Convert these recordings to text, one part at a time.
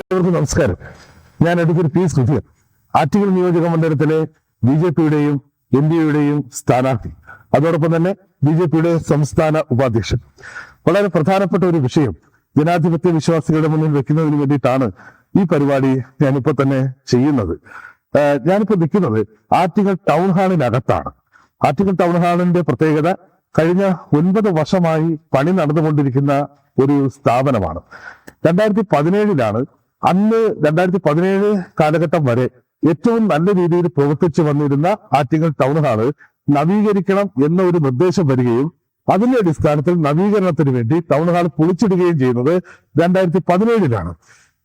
എല്ലാവർക്കും നമസ്കാരം. ഞാൻ അഡ്വക്കേറ്റ് പി സുധീർ, ആറ്റിങ്ങൽ നിയോജക മണ്ഡലത്തിലെ BJPയുടെയും NDAയുടെയും സ്ഥാനാർത്ഥി, അതോടൊപ്പം തന്നെ BJPയുടെ സംസ്ഥാന ഉപാധ്യക്ഷൻ. വളരെ പ്രധാനപ്പെട്ട ഒരു വിഷയം ജനാധിപത്യ വിശ്വാസികളുടെ മുന്നിൽ വെക്കുന്നതിന് വേണ്ടിയിട്ടാണ് ഈ പരിപാടി ഞാനിപ്പോ തന്നെ ചെയ്യുന്നത്. ഞാനിപ്പോ നിൽക്കുന്നത് ആറ്റിങ്ങൽ ടൗൺ ഹാളിനകത്താണ്. ആറ്റിങ്ങൽ ടൗൺ ഹാളിന്റെ പ്രത്യേകത കഴിഞ്ഞ 9 വർഷമായി പണി നടന്നുകൊണ്ടിരിക്കുന്ന ഒരു സ്ഥാപനമാണ്. 2017 അന്ന് 2017 കാലഘട്ടം വരെ ഏറ്റവും നല്ല രീതിയിൽ പ്രവർത്തിച്ചു വന്നിരുന്ന ആറ്റിങ്ങൽ ടൗൺ ഹാള് നവീകരിക്കണം എന്ന ഒരു നിർദ്ദേശം വരികയും അതിന്റെ അടിസ്ഥാനത്തിൽ നവീകരണത്തിന് വേണ്ടി ടൗൺ ഹാൾ പൊളിച്ചിടുകയും ചെയ്യുന്നത് 2017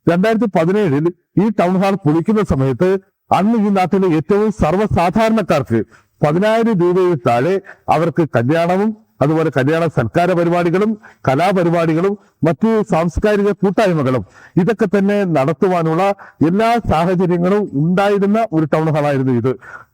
2017 ഈ ടൗൺ ഹാൾ പൊളിക്കുന്ന സമയത്ത് അന്ന് ഈ നാട്ടിലെ ഏറ്റവും സർവ്വസാധാരണക്കാർക്ക് 10,000 രൂപയിൽ താഴെ അവർക്ക് കല്യാണവും അതുപോലെ കല്യാണ സൽക്കാര പരിപാടികളും കലാപരിപാടികളും മറ്റു സാംസ്കാരിക കൂട്ടായ്മകളും ഇതൊക്കെ തന്നെ നടത്തുവാനുള്ള എല്ലാ സാഹചര്യങ്ങളും ഉണ്ടായിരുന്ന ഒരു ടൗൺ ഹാളായിരുന്നു ഇത്.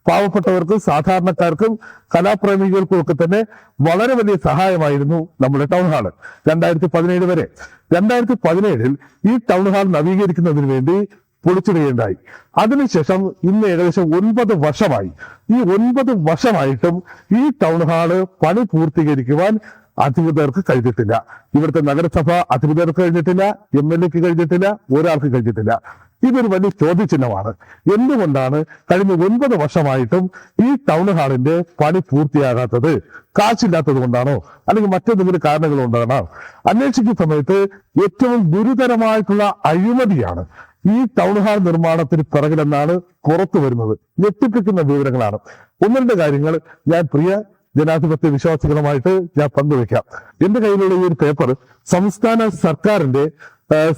പാവപ്പെട്ടവർക്കും സാധാരണക്കാർക്കും കലാപ്രേമികൾക്കും ഒക്കെ തന്നെ വളരെ വലിയ സഹായമായിരുന്നു നമ്മുടെ ടൗൺ ഹാള് 2017 വരെ. 2017 ഈ ടൗൺ ഹാൾ നവീകരിക്കുന്നതിന് വേണ്ടി പൊളിച്ചിടുകയുണ്ടായി. അതിനുശേഷം ഇന്ന് ഏകദേശം 9 വർഷമായി. ഈ 9 വർഷമായിട്ടും ഈ ടൗൺ ഹാള് പണി പൂർത്തീകരിക്കുവാൻ അധികൃതർക്ക് കഴിഞ്ഞിട്ടില്ല. ഇവിടുത്തെ നഗരസഭ അധികൃതർക്ക് കഴിഞ്ഞിട്ടില്ല, MLAക്ക് കഴിഞ്ഞിട്ടില്ല, ഒരാൾക്ക് കഴിഞ്ഞിട്ടില്ല. ഇതൊരു വലിയ ചോദ്യചിഹ്നമാണ്. എന്തുകൊണ്ടാണ് കഴിഞ്ഞ 9 വർഷമായിട്ടും ഈ ടൗൺ ഹാളിന്റെ പണി പൂർത്തിയാകാത്തത്? കാശില്ലാത്തത് കൊണ്ടാണോ, അല്ലെങ്കിൽ മറ്റെന്തെങ്കിലും കാരണങ്ങൾ കൊണ്ടാണോ? അന്വേഷിക്കുന്ന സമയത്ത് ഏറ്റവും ഗുരുതരമായിട്ടുള്ള അഴിമതിയാണ് ഈ ടൗൺ ഹാൾ നിർമ്മാണത്തിന് പിറകിലെന്നാണ് പുറത്തു വരുന്നത്. ഞെട്ടിപ്പിക്കുന്ന വിവരങ്ങളാണ്. 1-2 കാര്യങ്ങൾ ഞാൻ പ്രിയ ജനാധിപത്യ വിശ്വാസികളുമായിട്ട് ഞാൻ പങ്കുവെക്കാം. എന്റെ കയ്യിലുള്ള ഈ ഒരു പേപ്പർ സംസ്ഥാന സർക്കാരിന്റെ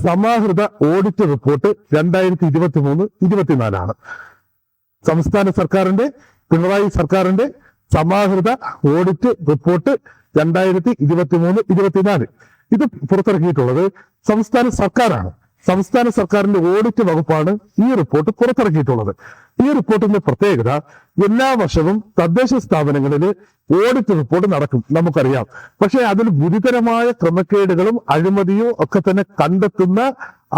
സമാഹൃത ഓഡിറ്റ് റിപ്പോർട്ട് 2023-24 സംസ്ഥാന സർക്കാരിന്റെ, പിണറായി സർക്കാരിന്റെ സമാഹൃത ഓഡിറ്റ് റിപ്പോർട്ട് 2023-24 ഇത് പുറത്തിറക്കിയിട്ടുള്ളത് സംസ്ഥാന സർക്കാരാണ്. സംസ്ഥാന സർക്കാരിന്റെ ഓഡിറ്റ് വകുപ്പാണ് ഈ റിപ്പോർട്ട് പുറത്തിറക്കിയിട്ടുള്ളത്. ഈ റിപ്പോർട്ടിന്റെ പ്രത്യേകത, എല്ലാ വർഷവും തദ്ദേശ സ്ഥാപനങ്ങളിൽ ഓഡിറ്റ് റിപ്പോർട്ട് നടക്കും, നമുക്കറിയാം. പക്ഷെ അതിൽ ഗുരുതരമായ ക്രമക്കേടുകളും അഴിമതിയും ഒക്കെ തന്നെ കണ്ടെത്തുന്ന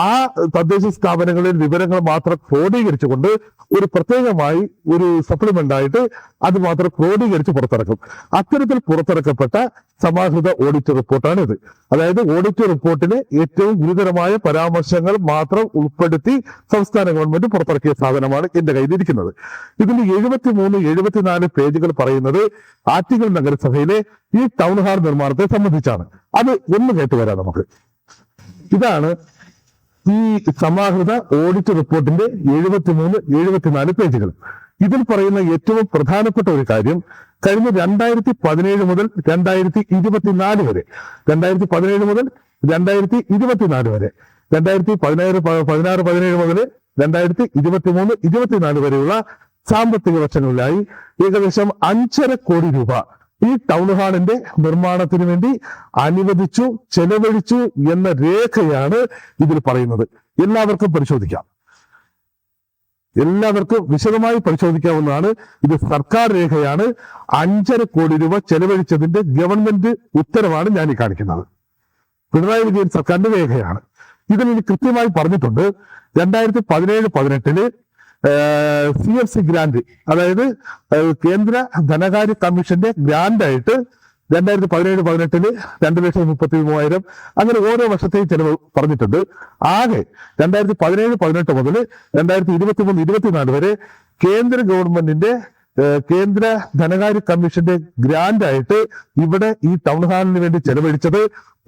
ആ തദ്ദേശ സ്ഥാപനങ്ങളിൽ വിവരങ്ങൾ മാത്രം ക്രോഡീകരിച്ചുകൊണ്ട് ഒരു പ്രത്യേകമായി ഒരു സപ്ലിമെന്റ് ആയിട്ട് അത് മാത്രം ക്രോഡീകരിച്ച് പുറത്തിറക്കും. അത്തരത്തിൽ പുറത്തിറക്കപ്പെട്ട സമാഹൃത ഓഡിറ്റ് റിപ്പോർട്ടാണ് ഇത്. അതായത് ഓഡിറ്റ് റിപ്പോർട്ടിലെ ഏറ്റവും ഗുരുതരമായ പരാമർശങ്ങൾ മാത്രം ഉൾപ്പെടുത്തി സംസ്ഥാന ഗവൺമെന്റ് പുറത്തിറക്കിയ സാധനമാണ് എന്റെ കയ്യിലിരിക്കുന്നത്. ഇതിന്റെ 73-74 പേജുകൾ പറയുന്നത് ആറ്റിങ്ങൽ നഗരസഭയിലെ ഈ ടൗൺ ഹാൾ നിർമ്മാണത്തെ സംബന്ധിച്ചാണ്. അത് ഒന്ന് കേട്ടുവരാം നമുക്ക്. ഇതാണ് ഈ സമാഹൃത ഓഡിറ്റ് റിപ്പോർട്ടിന്റെ 73-74 പേജുകൾ. ഇതിൽ പറയുന്ന ഏറ്റവും പ്രധാനപ്പെട്ട ഒരു കാര്യം, കഴിഞ്ഞ 2017 മുതൽ 2024 വരെ 2017 മുതൽ 2024 വരെ 2016-17 മുതൽ 2023-24 വരെയുള്ള സാമ്പത്തിക വർഷങ്ങളിലായി ഏകദേശം 5.5 കോടി രൂപ ഈ ടൗൺ ഹാളിന്റെ നിർമ്മാണത്തിന് വേണ്ടി അനുവദിച്ചു, ചെലവഴിച്ചു എന്ന രേഖയാണ് ഇതിൽ പറയുന്നത്. എല്ലാവർക്കും പരിശോധിക്കാം, എല്ലാവർക്കും വിശദമായി പരിശോധിക്കാവുന്നതാണ്. ഇത് സർക്കാർ രേഖയാണ്. 5.5 കോടി രൂപ ചെലവഴിച്ചതിന്റെ ഗവൺമെന്റ് ഉത്തരവാണ് ഞാൻ ഈ കാണിക്കുന്നത്. പിണറായി വിജയൻ സർക്കാരിന്റെ രേഖയാണ്. ഇതിൽ ഇത് കൃത്യമായി പറഞ്ഞിട്ടുണ്ട്. 2017-18 CFC ഗ്രാന്റ്, അതായത് കേന്ദ്ര ധനകാര്യ കമ്മീഷന്റെ ഗ്രാൻഡായിട്ട് 2017-18 2,33,000 അങ്ങനെ ഓരോ വർഷത്തെയും ചെലവ് പറഞ്ഞിട്ടുണ്ട്. ആകെ 2017-18 മുതൽ 2023-24 വരെ കേന്ദ്ര ഗവൺമെന്റിന്റെ കേന്ദ്ര ധനകാര്യ കമ്മീഷന്റെ ഗ്രാൻഡായിട്ട് ഇവിടെ ഈ ടൗൺ ഹാളിന് വേണ്ടി ചെലവഴിച്ചത്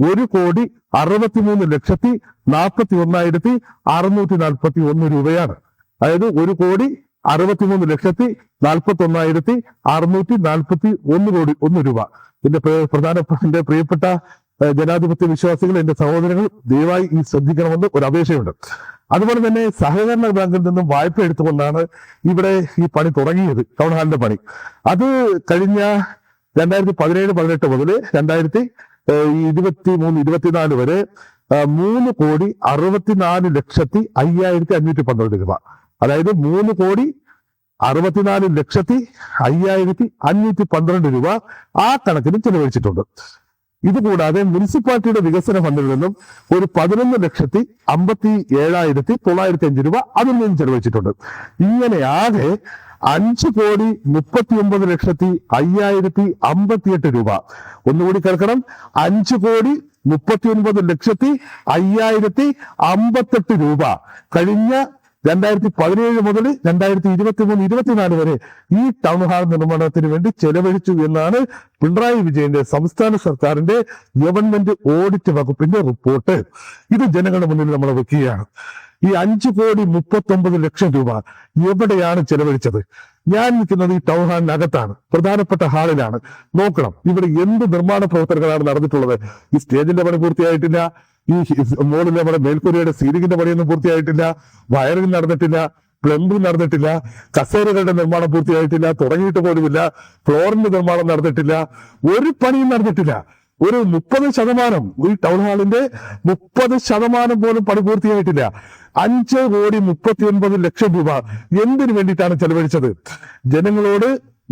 1,63,41,641 രൂപയാണ്. അതായത് 1,63,41,641 രൂപ. എന്റെ പ്രിയപ്പെട്ട ജനാധിപത്യ വിശ്വാസികൾ, എന്റെ സഹോദരങ്ങൾ, ദയവായി ഈ ശ്രദ്ധിക്കണമെന്ന് ഒരു അപേക്ഷയുണ്ട്. അതുപോലെ തന്നെ സഹകരണ ബാങ്കിൽ നിന്നും വായ്പ എടുത്തുകൊണ്ടാണ് ഇവിടെ ഈ പണി തുടങ്ങിയത്, ടൗൺ ഹാളിന്റെ പണി. അത് കഴിഞ്ഞ 2017-18 മുതൽ 2023-24 വരെ 3,64,512 രൂപ. അതായത് 3,64,512 രൂപ ആ കണക്കിന് ചെലവഴിച്ചിട്ടുണ്ട്. ഇതുകൂടാതെ മുനിസിപ്പാലിറ്റിയുടെ വികസന ഫണ്ടിൽ നിന്നും ഒരു 11,57,905 രൂപ അതിൽ നിന്നും ചെലവഴിച്ചിട്ടുണ്ട്. ഇങ്ങനെ ആകെ 5,39,558 രൂപ. ഒന്നുകൂടി കേൾക്കണം, 5,39,558 രൂപ കഴിഞ്ഞ 2017 മുതൽ 2023-24 വരെ ഈ ടൗൺ ഹാൾ നിർമ്മാണത്തിന് വേണ്ടി ചെലവഴിച്ചു എന്നാണ് പിണറായി വിജയന്റെ സംസ്ഥാന സർക്കാരിന്റെ ഗവൺമെന്റ് ഓഡിറ്റ് വകുപ്പിന്റെ റിപ്പോർട്ട്. ഇത് ജനങ്ങളുടെ മുന്നിൽ നമ്മൾ വെക്കുകയാണ്. ഈ 5,39,00,000 രൂപ എവിടെയാണ് ചെലവഴിച്ചത്? ഞാൻ നിൽക്കുന്നത് ഈ ടൗൺ ഹാളിനകത്താണ്, പ്രധാനപ്പെട്ട ഹാളിലാണ്. നോക്കണം, ഇവിടെ എന്ത് നിർമ്മാണ പ്രവർത്തനങ്ങളാണ് നടന്നിട്ടുള്ളത്. ഈ സ്റ്റേജിന്റെ പണി പൂർത്തിയായിട്ടില്ല, ഈ മോളിൽ നമ്മുടെ മേൽക്കൂരയുടെ സീലിംഗിന്റെ പണിയൊന്നും പൂർത്തിയായിട്ടില്ല, വയറിംഗ് നടന്നിട്ടില്ല, പ്ലംബിംഗ് നടന്നിട്ടില്ല, കസേരകളുടെ നിർമ്മാണം പൂർത്തിയായിട്ടില്ല, തുടങ്ങിയിട്ട് പോലുമില്ല, ഫ്ലോറിന്റെ നിർമ്മാണം നടന്നിട്ടില്ല, ഒരു പണിയും നടന്നിട്ടില്ല. ഒരു 30% ഈ ടൗൺ ഹാളിന്റെ 30% പോലും പണി പൂർത്തിയായിട്ടില്ല. 5,39,00,000 രൂപ എന്തിനു വേണ്ടിയിട്ടാണ് ചെലവഴിച്ചത്? ജനങ്ങളോട്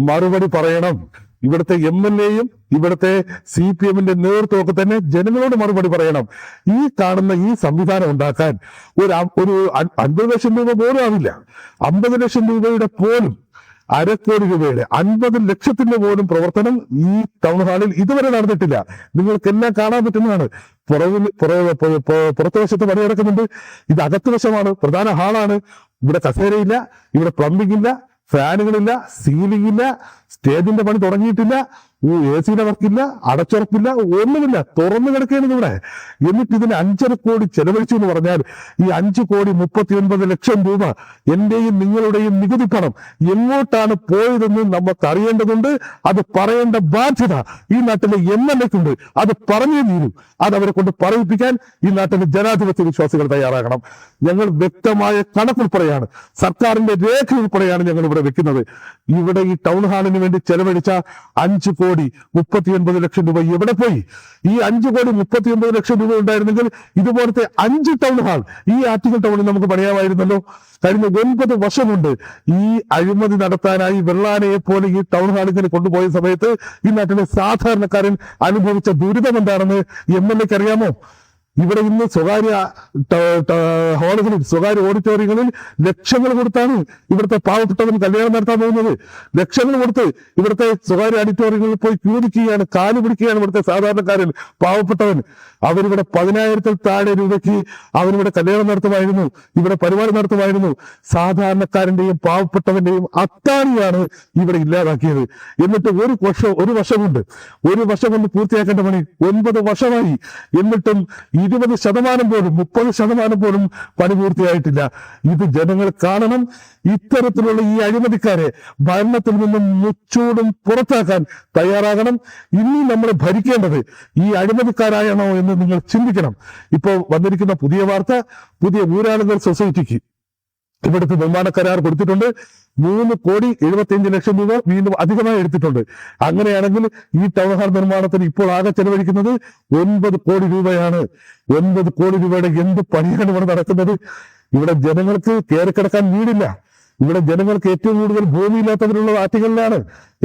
മറുപടി പറയണം. ഇവിടുത്തെ MLA-യും ഇവിടുത്തെ CPM-ന്റെ നേതൃത്വമൊക്കെ തന്നെ ജനങ്ങളോട് മറുപടി പറയണം. ഈ കാണുന്ന ഈ സംവിധാനം ഉണ്ടാക്കാൻ ഒരു 50 ലക്ഷം രൂപ പോലും ആവില്ല. 50 ലക്ഷം രൂപയുടെ പോലും, 1/2 കോടി രൂപയുടെ, 50 ലക്ഷത്തിന്റെ പോലും പ്രവർത്തനം ഈ ടൗൺ ഹാളിൽ ഇതുവരെ നടന്നിട്ടില്ല. നിങ്ങൾക്കെല്ലാം കാണാൻ പറ്റുന്നതാണ്. പുറത്തു വശത്ത് പണി നടക്കുന്നുണ്ട്. ഇത് അകത്ത് വശമാണ്, പ്രധാന ഹാളാണ്. ഇവിടെ കസേരയില്ല, ഇവിടെ പ്ലംബിംഗ് ഇല്ല, ഫാനുകളില്ല, സീലിംഗ് ഇല്ല, സ്റ്റേജിന്റെ പണി തുടങ്ങിയിട്ടില്ല, AC-യുടെ വർക്കില്ല, അടച്ചുറപ്പില്ല, ഒന്നുമില്ല, തുറന്നു കിടക്കുകയാണ് ഇവിടെ. എന്നിട്ട് ഇതിന് 5.5 കോടി ചെലവഴിച്ചു എന്ന് പറഞ്ഞാൽ ഈ 5,39,00,000 രൂപ എന്റെയും നിങ്ങളുടെയും നികുതി പണം എങ്ങോട്ടാണ് പോയതെന്ന് നമുക്ക് അറിയേണ്ടതുണ്ട്. അത് പറയേണ്ട ബാധ്യത ഈ നാട്ടിലെ MLA-ക്കുണ്ട്. അത് പറഞ്ഞേ തീരും. അത് അവരെ കൊണ്ട് പറയിപ്പിക്കാൻ ഈ നാട്ടിലെ ജനാധിപത്യ വിശ്വാസികൾ തയ്യാറാകണം. ഞങ്ങൾ വ്യക്തമായ കണക്കുൾപ്പെടെയാണ്, സർക്കാരിന്റെ രേഖ ഉൾപ്പെടെയാണ് ഞങ്ങൾ ഇവിടെ വെക്കുന്നത്. ഇവിടെ ഈ ടൗൺ ഹാളിന് വേണ്ടി ചെലവഴിച്ച 5,39,00,000 രൂപ എവിടെ പോയി? ഈ 5,39,00,000 രൂപ ഉണ്ടായിരുന്നെങ്കിൽ ഇതുപോലത്തെ 5 ടൗൺ ഹാൾ ഈ ആറ്റിങ്ങൽ ടൗണിൽ നമുക്ക് പണിയാമായിരുന്നല്ലോ. കഴിഞ്ഞ 9 വർഷം കൊണ്ട് ഈ അഴിമതി നടത്താനായി വെള്ളാനയെ പോലെ ഈ ടൗൺ ഹാളിൽ കൊണ്ടുപോയ സമയത്ത് ഈ നാട്ടിലെ സാധാരണക്കാരൻ അനുഭവിച്ച ദുരിതം എന്താണെന്ന് MLA-ക്ക് അറിയാമോ? ഇവിടെ ഇന്ന് സ്വകാര്യ ഹാളുകളിൽ, സ്വകാര്യ ഓഡിറ്റോറിയങ്ങളിൽ ലക്ഷങ്ങൾ കൊടുത്താണ് ഇവിടുത്തെ പാവപ്പെട്ടവൻ കല്യാണം നടത്താൻ പോകുന്നത്. ലക്ഷങ്ങൾ കൊടുത്ത് ഇവിടുത്തെ സ്വകാര്യ ഓഡിറ്റോറിയങ്ങളിൽ പോയി ക്യൂ നിൽക്കുകയാണ്, കാല് പിടിക്കുകയാണ് ഇവിടുത്തെ സാധാരണക്കാരൻ, പാവപ്പെട്ടവൻ. അവരിവിടെ 10,000-ൽ താഴെ രൂപയ്ക്ക് അവരിവിടെ കല്യാണം നടത്തുമായിരുന്നു, ഇവിടെ പരിപാടി നടത്തുമായിരുന്നു. സാധാരണക്കാരന്റെയും പാവപ്പെട്ടവന്റെയും അത്താണിയാണ് ഇവിടെ ഇല്ലാതാക്കിയത്. എന്നിട്ട് ഒരു വർഷം കൊണ്ട് പൂർത്തിയാക്കേണ്ട പണി 9 വർഷമായി. എന്നിട്ടും 20% പോലും 30% പോലും പണി പൂർത്തിയായിട്ടില്ല. ഇത് ജനങ്ങൾ കാണണം. ഇത്തരത്തിലുള്ള ഈ അഴിമതിക്കാരെ ഭരണത്തിൽ നിന്നും മുച്ചൂടും പുറത്താക്കാൻ തയ്യാറാകണം. ഇനി നമ്മൾ ഭരിക്കേണ്ടത് ഈ അഴിമതിക്കാരായാണോ എന്ന് നിങ്ങൾ ചിന്തിക്കണം. ഇപ്പോൾ വന്നിരിക്കുന്ന പുതിയ വാർത്ത, പുതിയ ഊരാളുകൾ സൊസൈറ്റിക്ക് ഇവിടുത്തെ നിർമ്മാണ കരാർ കൊടുത്തിട്ടുണ്ട്. 3,75,00,000 രൂപ വീണ്ടും അധികമായി എടുത്തിട്ടുണ്ട്. അങ്ങനെയാണെങ്കിൽ ഈ ടൗൺ ഹാൾ നിർമ്മാണത്തിന് ഇപ്പോൾ ആകെ ചെലവഴിക്കുന്നത് 9 കോടി രൂപയാണ്. 9 കോടി രൂപയുടെ എന്ത് പണിയാണ് ഇവിടെ നടക്കുന്നത്? ഇവിടെ ജനങ്ങൾക്ക് കയറിക്കിടക്കാൻ വീടില്ല. ഇവിടെ ജനങ്ങൾക്ക് ഏറ്റവും കൂടുതൽ ഭൂമിയില്ലാത്തവരുള്ളത് ആറ്റുകളിലാണ്,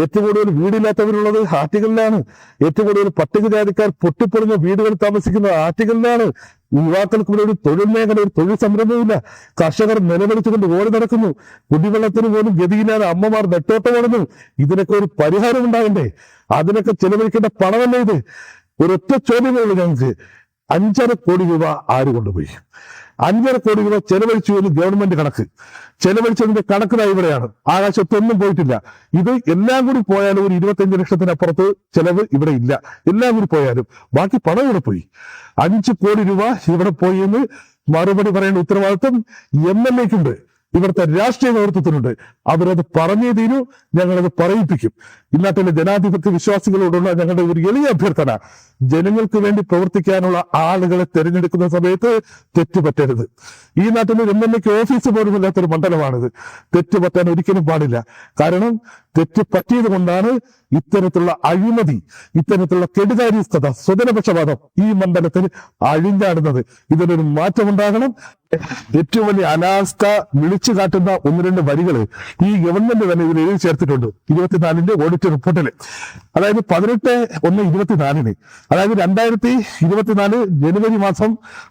ഏറ്റവും കൂടുതൽ വീടില്ലാത്തവരുള്ളത് ആറ്റുകളിലാണ്, ഏറ്റവും കൂടുതൽ പട്ടികജാതിക്കാർ പൊട്ടിപ്പൊളിഞ്ഞ വീടുകളിൽ താമസിക്കുന്നത് ആറ്റുകളിലാണ്. യുവാക്കൾക്ക് ഇവിടെ ഒരു തൊഴിൽ മേഖല, ഒരു തൊഴിൽ സംരംഭമില്ല. കർഷകർ നിലവിളിച്ചുകൊണ്ട് ഓടി നടക്കുന്നു. കുടിവെള്ളത്തിന് പോലും ഗതിയില്ലാതെ അമ്മമാർ നെട്ടോട്ടമാടുന്നു. ഇതിനൊക്കെ ഒരു പരിഹാരം ഉണ്ടാകണ്ടേ? അതിനൊക്കെ ചെലവഴിക്കേണ്ട പണമല്ലേ ഇത്? ഒരൊറ്റ ചോദ്യമേ ഉള്ളൂ ഞങ്ങൾക്ക്. 5.5 കോടി രൂപ ആര് കൊണ്ടുപോയി? 5.5 കോടി രൂപ ചെലവഴിച്ചു എന്ന് ഗവൺമെന്റ് കണക്ക്. ചെലവഴിച്ചതിന്റെ കണക്കിനായി ഇവിടെയാണ്. ആകാശത്തൊന്നും പോയിട്ടില്ല. ഇത് എല്ലാം കൂടി പോയാലും ഒരു 25 ലക്ഷത്തിനപ്പുറത്ത് ചെലവ് ഇവിടെ ഇല്ല. എല്ലാം കൂടി പോയാലും ബാക്കി പണം ഇവിടെ പോയി. 5 കോടി രൂപ ഇവിടെ പോയി എന്ന് മറുപടി പറയേണ്ട ഉത്തരവാദിത്വം MLA-ക്കുണ്ട്, ഇവിടുത്തെ രാഷ്ട്രീയ നേതൃത്വത്തിനുണ്ട്. അവരത് പറഞ്ഞേ തീരൂ. ഞങ്ങളത് പറയിപ്പിക്കും. ഇന്നാട്ടിലെ ജനാധിപത്യ വിശ്വാസികളോടുള്ള ഞങ്ങളുടെ ഒരു എളിയ അഭ്യർത്ഥന, ജനങ്ങൾക്ക് വേണ്ടി പ്രവർത്തിക്കാനുള്ള ആളുകളെ തെരഞ്ഞെടുക്കുന്ന സമയത്ത് തെറ്റുപറ്റരുത്. ഈ നാട്ടിൽ MLA-ക്ക് ഓഫീസ് പോലും ഇല്ലാത്തൊരു മണ്ഡലമാണിത്. തെറ്റുപറ്റാൻ ഒരിക്കലും പാടില്ല. കാരണം തെറ്റ് പറ്റിയത് കൊണ്ടാണ് ഇത്തരത്തിലുള്ള അഴിമതി, ഇത്തരത്തിലുള്ള കെടുകാര്യസ്ഥത, സ്വജനപക്ഷപാതം ഈ മണ്ഡലത്തിൽ അഴിഞ്ഞാടുന്നത്. ഇതിനൊരു മാറ്റമുണ്ടാകണം. ഏറ്റവും വലിയ അനാസ്ഥ വിളിച്ചു കാട്ടുന്ന 1-2 വരികൾ ഈ ഗവൺമെന്റ് തന്നെ ഇതിൽ എഴുതി ചേർത്തിട്ടുണ്ട് 24-ന്റെ ഓഡിറ്റ് റിപ്പോർട്ടില്. അതായത് 18/1/24 അതായത് 2024 ജനുവരി മാസം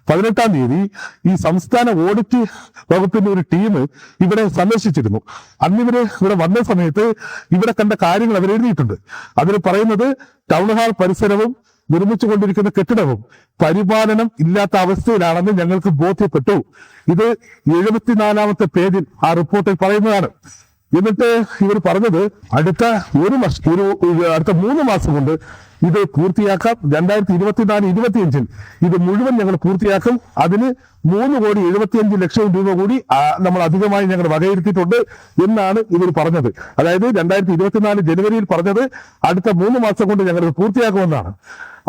18-ാം തീയതി ഈ സംസ്ഥാന ഓഡിറ്റ് വകുപ്പിന്റെ ഒരു ടീം ഇവിടെ സന്ദർശിച്ചിരുന്നു. അന്നിവര് ഇവിടെ വന്ന സമയത്ത് ഇവിടെ കണ്ട കാര്യങ്ങൾ അവർ എഴുതിയിട്ടുണ്ട്. അതിൽ പറയുന്നത് ടൗൺ ഹാൾ പരിസരവും നിർമ്മിച്ചുകൊണ്ടിരിക്കുന്ന കെട്ടിടവും പരിപാലനം ഇല്ലാത്ത അവസ്ഥയിലാണെന്ന് ഞങ്ങൾക്ക് ബോധ്യപ്പെട്ടു. ഇത് 74-ാമത്തെ പേജിൽ ആ റിപ്പോർട്ടിൽ പറയുന്നതാണ്. എന്നിട്ട് ഇവർ പറഞ്ഞത് അടുത്ത 3 മാസം കൊണ്ട് ഇത് പൂർത്തിയാക്കാം. 2024-25 ഇത് മുഴുവൻ ഞങ്ങൾ പൂർത്തിയാക്കും. അതിന് 3,75,00,000 രൂപ കൂടി നമ്മൾ അധികമായി ഞങ്ങൾ വകയിരുത്തിയിട്ടുണ്ട് എന്നാണ് ഇവർ പറഞ്ഞത്. അതായത് 2024 ജനുവരിയിൽ പറഞ്ഞത് അടുത്ത 3 മാസം കൊണ്ട് ഞങ്ങൾ പൂർത്തിയാക്കുമെന്നാണ്.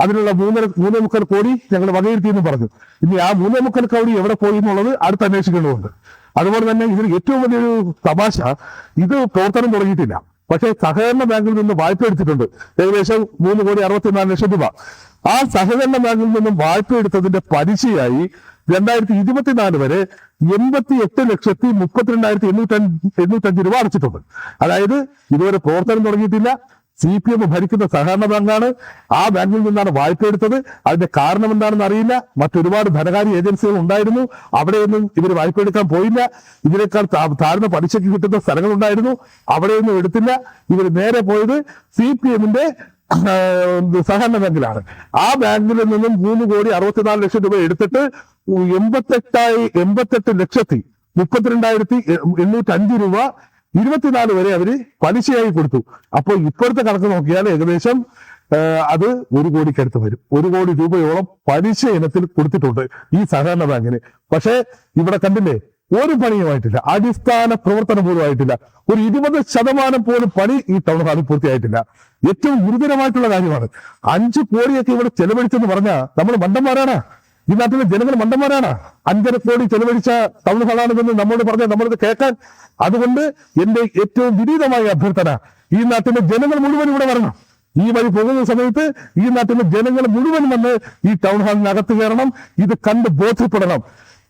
അതിനുള്ള 3.25 കോടി ഞങ്ങൾ വകയിരുത്തിയെന്ന് പറഞ്ഞു. ഇനി ആ 3.25 കോടി എവിടെ പോയി എന്നുള്ളത് അടുത്ത് അന്വേഷിക്കേണ്ടതുണ്ട്. അതുപോലെ തന്നെ ഇതിന് ഏറ്റവും വലിയൊരു തമാശ, ഇത് പ്രവർത്തനം തുടങ്ങിയിട്ടില്ല. പക്ഷേ സഹകരണ ബാങ്കിൽ നിന്ന് വായ്പ എടുത്തിട്ടുണ്ട് ഏകദേശം 3,64,00,000 രൂപ. ആ സഹകരണ ബാങ്കിൽ നിന്നും വായ്പ എടുത്തതിന്റെ പലിശയായി 2024 വരെ 88,32,805 രൂപ അടച്ചിട്ടുണ്ട്. അതായത് ഇതുവരെ പ്രവർത്തനം തുടങ്ങിയിട്ടില്ല. CPM ഭരിക്കുന്ന സഹകരണ ബാങ്കാണ്. ആ ബാങ്കിൽ നിന്നാണ് വായ്പ എടുത്തത്. അതിന്റെ കാരണം എന്താണെന്ന് അറിയില്ല. മറ്റൊരുപാട് ധനകാര്യ ഏജൻസികൾ ഉണ്ടായിരുന്നു, അവിടെയൊന്നും ഇവർ വായ്പ എടുക്കാൻ പോയില്ല. ഇതിനേക്കാൾ താഴ്ന്ന പലിശയ്ക്ക് കിട്ടുന്ന സ്ഥലങ്ങളുണ്ടായിരുന്നു, അവിടെയൊന്നും എടുത്തില്ല. ഇവർ നേരെ പോയത് CPMന്റെ സഹകരണ ബാങ്കിലാണ്. ആ ബാങ്കിൽ നിന്നും 3,64,00,000 രൂപ എടുത്തിട്ട് 88,32,805 രൂപ 24 വരെ അവര് പലിശയായി കൊടുത്തു. അപ്പോൾ ഇപ്പോഴത്തെ കണക്ക് നോക്കിയാൽ ഏകദേശം അത് 1 കോടിക്കടുത്ത് വരും. 1 കോടി രൂപയോളം പലിശ ഇനത്തിൽ കൊടുത്തിട്ടുണ്ട് ഈ സഹകരണ ബാങ്കിന്. പക്ഷേ ഇവിടെ കണ്ടില്ലേ, ഒരു പണിയുമായിട്ടില്ല, അടിസ്ഥാന പ്രവർത്തനം പോലും ആയിട്ടില്ല. ഒരു 20% പോലും പണി ഈ ടൗൺ ഹാളിൽ പൂർത്തിയായിട്ടില്ല. ഏറ്റവും ഗുരുതരമായിട്ടുള്ള കാര്യമാണ്. 5 കോടിയൊക്കെ ഇവിടെ ചെലവഴിച്ചെന്ന് പറഞ്ഞാൽ നമ്മൾ മണ്ടന്മാരാണ്. ഈ നാട്ടിലെ ജനങ്ങൾ മണ്ടന്മാരാണ്. 5.5 കോടി ചെലവഴിച്ച ടൗൺ ഹാളാണെന്ന് നമ്മോട് പറഞ്ഞാൽ നമ്മളിത് കേൾക്കാൻ. അതുകൊണ്ട് എന്റെ ഏറ്റവും വിനീതമായ അഭ്യർത്ഥന, ഈ നാട്ടിലെ ജനങ്ങൾ മുഴുവൻ ഇവിടെ വരണം. ഈ വഴി പോകുന്ന സമയത്ത് ഈ നാട്ടിലെ ജനങ്ങൾ മുഴുവൻ വന്ന് ഈ ടൗൺ ഹാളിനകത്ത് കയറണം. ഇത് കണ്ട് ബോധ്യപ്പെടണം.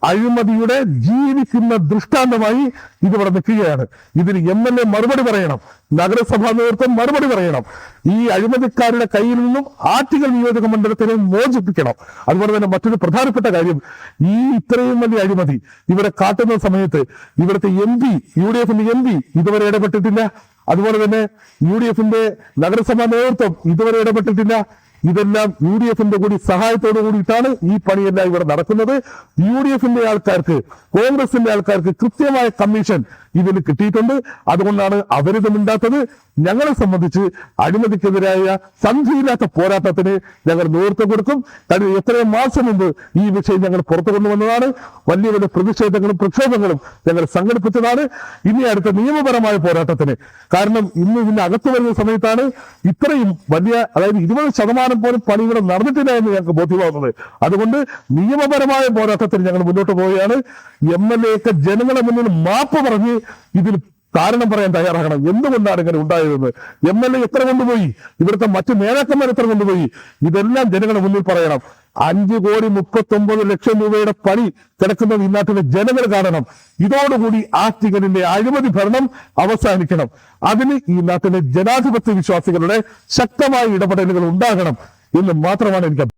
അഴിമതിയുടെ ജീവിക്കുന്ന ദൃഷ്ടാന്തമായി ഇതിവിടെ നിൽക്കുകയാണ്. ഇതിന് MLA മറുപടി പറയണം, നഗരസഭാ നേതൃത്വം മറുപടി പറയണം. ഈ അഴിമതിക്കാരുടെ കയ്യിൽ നിന്നും ആറ്റിങ്ങൽ നിയോജക മണ്ഡലത്തിനെ മോചിപ്പിക്കണം. അതുപോലെ തന്നെ മറ്റൊരു പ്രധാനപ്പെട്ട കാര്യം, ഈ ഇത്രയും വലിയ അഴിമതി ഇവിടെ കാട്ടുന്ന സമയത്ത് ഇവിടുത്തെ MP, UDFന്റെ MP ഇതുവരെ ഇടപെട്ടിട്ടില്ല. അതുപോലെ തന്നെ UDFന്റെ നഗരസഭാ നേതൃത്വം ഇതുവരെ ഇടപെട്ടിട്ടില്ല. ഇതെല്ലാം UDFന്റെ കൂടി സഹായത്തോടു കൂടിയിട്ടാണ് ഈ പണിയെല്ലാം ഇവിടെ നടക്കുന്നത്. UDFന്റെ ആൾക്കാർക്ക്, കോൺഗ്രസിന്റെ ആൾക്കാർക്ക് കൃത്യമായ കമ്മീഷൻ ഇതിന് കിട്ടിയിട്ടുണ്ട്. അതുകൊണ്ടാണ് അവരിത് മിണ്ടാത്തത്. ഞങ്ങളെ സംബന്ധിച്ച് അഴിമതിക്കെതിരായ സന്ധിയില്ലാത്ത പോരാട്ടത്തിന് ഞങ്ങൾ നേതൃത്വം കൊടുക്കും. കഴിഞ്ഞ എത്രയോ മാസം മുമ്പ് ഈ വിഷയം ഞങ്ങൾ പുറത്തു കൊണ്ടുവന്നതാണ്. വലിയ വലിയ പ്രതിഷേധങ്ങളും പ്രക്ഷോഭങ്ങളും ഞങ്ങൾ സംഘടിപ്പിച്ചതാണ്. ഇനി അടുത്ത നിയമപരമായ പോരാട്ടത്തിന്, കാരണം ഇന്ന് ഇതിന്റെ അകത്ത് വരുന്ന സമയത്താണ് ഇത്രയും വലിയ, അതായത് 20% പോലും പണികൾ നടന്നിട്ടില്ല എന്ന് ഞങ്ങൾക്ക് ബോധ്യമാകുന്നത്. അതുകൊണ്ട് നിയമപരമായ പോരാട്ടത്തിന് ഞങ്ങൾ മുന്നോട്ട് പോവുകയാണ്. MLA ഒക്കെ ജനങ്ങളെ മുന്നിൽ മാപ്പ് പറഞ്ഞ് ഇതിൽ കാരണം പറയാൻ തയ്യാറാകണം. എന്തുകൊണ്ടാണ് ഇങ്ങനെ ഉണ്ടായതെന്ന് MLA എത്ര കൊണ്ടുപോയി, ഇവിടുത്തെ മറ്റു നേതാക്കന്മാർ എത്ര കൊണ്ടുപോയി, ഇതെല്ലാം ജനങ്ങളുടെ മുന്നിൽ പറയണം. 5,39,00,000 രൂപയുടെ പണി കിടക്കുന്നത് ഈ നാട്ടിലെ ജനങ്ങൾ കാണണം. ഇതോടുകൂടി ആറ്റിങ്ങലിന്റെ അഴിമതി ഭരണം അവസാനിക്കണം. അതിന് ഈ നാട്ടിലെ ജനാധിപത്യ വിശ്വാസികളുടെ ശക്തമായ ഇടപെടലുകൾ ഉണ്ടാകണം എന്ന് മാത്രമാണ് എനിക്ക്